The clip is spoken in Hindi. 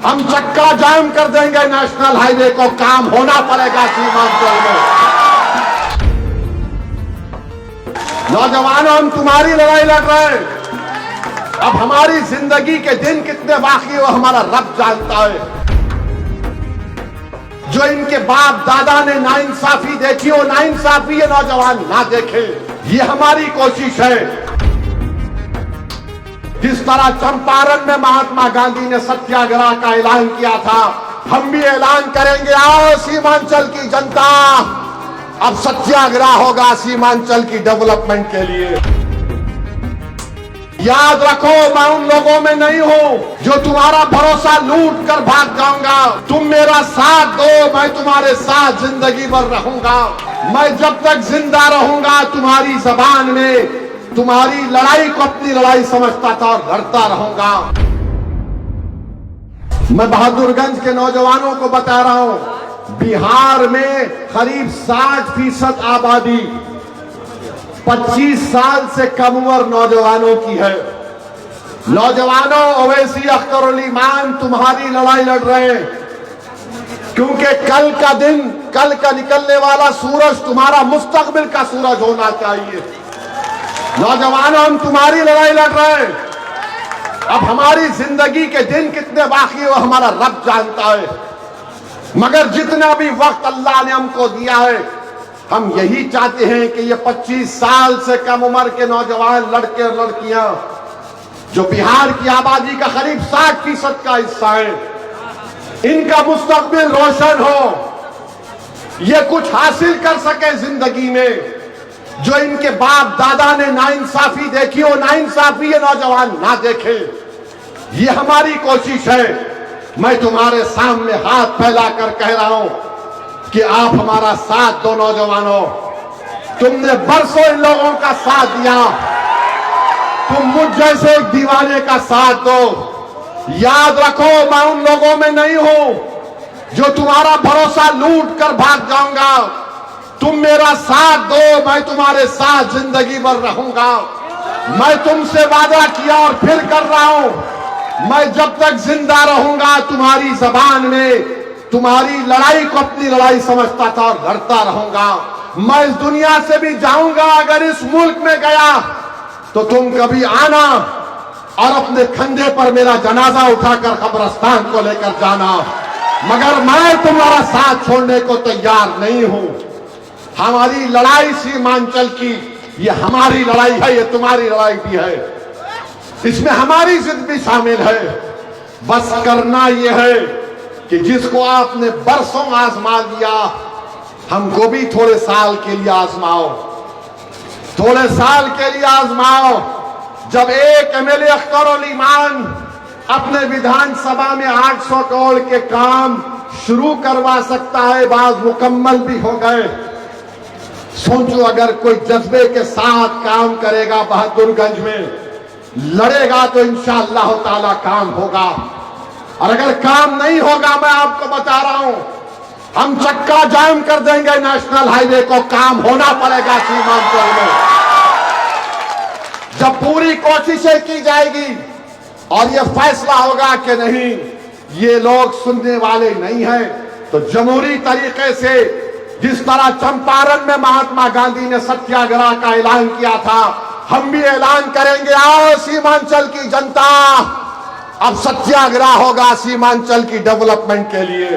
हम चक्का जाम कर देंगे नेशनल हाईवे को, काम होना पड़ेगा सीमांचल में। नौजवानों, हम तुम्हारी लड़ाई लड़ रहे हैं। अब हमारी जिंदगी के दिन कितने बाकी वो हमारा रब जानता है। जो इनके बाप दादा ने नाइंसाफी देखी, वो नाइंसाफी ये नौजवान ना देखे, ये हमारी कोशिश है। जिस तरह चंपारण में महात्मा गांधी ने सत्याग्रह का ऐलान किया था, हम भी ऐलान करेंगे। आओ सीमांचल की जनता, अब सत्याग्रह होगा सीमांचल की डेवलपमेंट के लिए। याद रखो, मैं उन लोगों में नहीं हूं जो तुम्हारा भरोसा लूट कर भाग जाऊंगा। तुम मेरा साथ दो, मैं तुम्हारे साथ जिंदगी भर रहूंगा। मैं जब तक जिंदा रहूंगा तुम्हारी जबान में तुम्हारी लड़ाई को अपनी लड़ाई समझता था और लड़ता रहूंगा। मैं बहादुरगंज के नौजवानों को बता रहा हूं, बिहार में करीब 60% आबादी 25 साल से कम उम्र नौजवानों की है। नौजवानों, ओवैसी अख्तर उल ईमान तुम्हारी लड़ाई लड़ रहे हैं, क्योंकि कल का दिन, कल का निकलने वाला सूरज तुम्हारा मुस्तकबिल का सूरज होना चाहिए। नौजवानों, हम तुम्हारी लड़ाई लड़ रहे हैं। अब हमारी जिंदगी के दिन कितने बाकी वो हमारा रब जानता है, मगर जितना भी वक्त अल्लाह ने हमको दिया है, हम यही चाहते हैं कि ये 25 साल से कम उम्र के नौजवान लड़के और लड़कियां जो बिहार की आबादी का करीब 60% का हिस्सा है, इनका मुस्तकबिल रोशन हो, ये कुछ हासिल कर सके जिंदगी में। जो इनके बाप दादा ने नाइंसाफी देखी, वो नाइंसाफी ये नौजवान ना देखे, ये हमारी कोशिश है। मैं तुम्हारे सामने हाथ फैलाकर कह रहा हूं कि आप हमारा साथ दो। नौजवानों, तुमने बरसों इन लोगों का साथ दिया, तुम मुझ जैसे एक दीवाने का साथ दो। याद रखो, मैं उन लोगों में नहीं हूं जो तुम्हारा भरोसा लूट कर भाग जाऊंगा। तुम मेरा साथ दो, मैं तुम्हारे साथ जिंदगी भर रहूंगा। मैं तुमसे वादा किया और फिर कर रहा हूं, मैं जब तक जिंदा रहूंगा तुम्हारी जबान में तुम्हारी लड़ाई को अपनी लड़ाई समझता था और लड़ता रहूंगा। मैं इस दुनिया से भी जाऊंगा, अगर इस मुल्क में गया तो तुम कभी आना और अपने कंधे पर मेरा जनाजा उठाकर कब्रिस्तान को लेकर जाना, मगर मैं तुम्हारा साथ छोड़ने को तैयार नहीं हूं। हमारी लड़ाई सीमांचल की, ये हमारी लड़ाई है, ये तुम्हारी लड़ाई भी है, इसमें हमारी जिद भी शामिल है। बस करना यह है कि जिसको आपने बरसों आजमा लिया, हमको भी थोड़े साल के लिए आजमाओ, थोड़े साल के लिए आजमाओ। जब एक एमएलए अख्तर उल ईमान अपने विधानसभा में 800 करोड़ के काम शुरू करवा सकता है, बाद मुकम्मल भी हो गए। सोचो, अगर कोई जज्बे के साथ काम करेगा, बहादुरगंज में लड़ेगा, तो इंशाअल्लाह ताला काम होगा। और अगर काम नहीं होगा, मैं आपको बता रहा हूं, हम चक्का जाम कर देंगे नेशनल हाईवे को, काम होना पड़ेगा सीमांचल में। जब पूरी कोशिशें की जाएगी और ये फैसला होगा कि नहीं, ये लोग सुनने वाले नहीं हैं, तो जमहूरी तरीके से जिस तरह चंपारण में महात्मा गांधी ने सत्याग्रह का ऐलान किया था, हम भी ऐलान करेंगे। आओ सीमांचल की जनता, अब सत्याग्रह होगा सीमांचल की डेवलपमेंट के लिए।